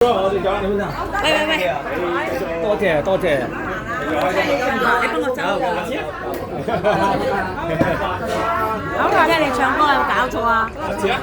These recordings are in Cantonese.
我哋講點樣？喂，多謝多謝。你幫我走。好啦，聽你唱歌有冇搞錯啊？似啊！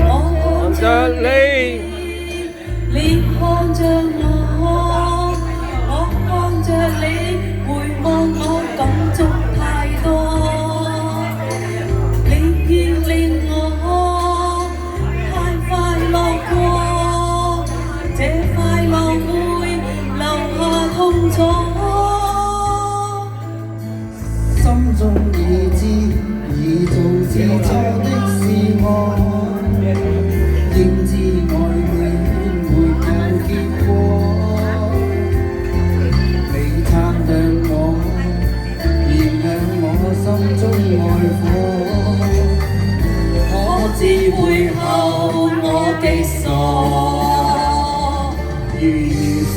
望着你，你看着我，我看着你，回望我感觸太多。你要令我太快樂過，這快樂會留下痛楚。心中已知，已做自錯的是我。應知愛戀沒有結果，你撐亮我，燃亮我心中愛火，可知背後我的傻，如水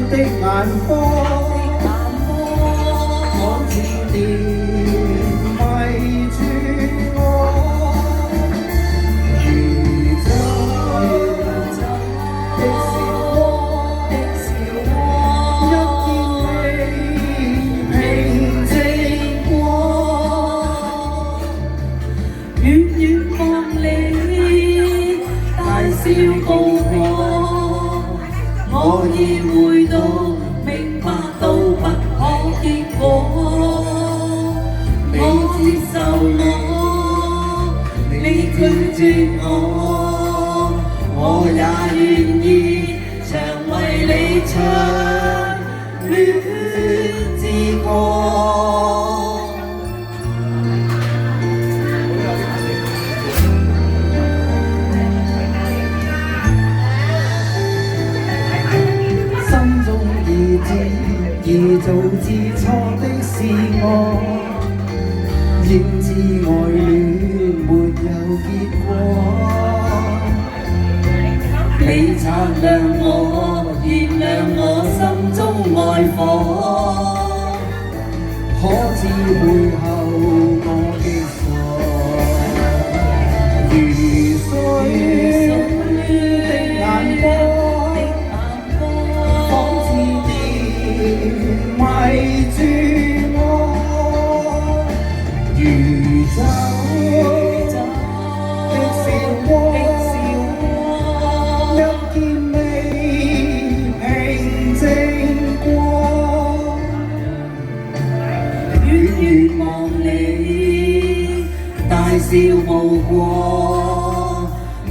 的眼波，仿似電迷住我。笑步過，我已會到明白到不可結果。我接受我，你拒絕我，我也願意常為你唱戀之歌。已做自錯的是我，應知愛戀沒有結果。你擦亮我，燃亮我心中愛火，可知背後我的傻，如水的眼波。迷住我，如酒的笑窩，一見未平靜過。遠遠望你，大笑步過，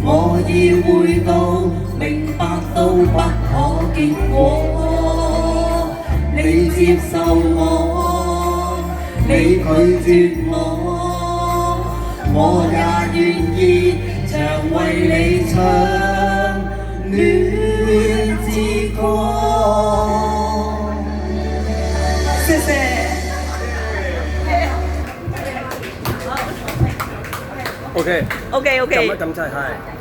我已會到明白到不可結果。你接受我，你拒絕我，我也願意常為你唱戀之歌。謝謝。OK。OK。咁真係。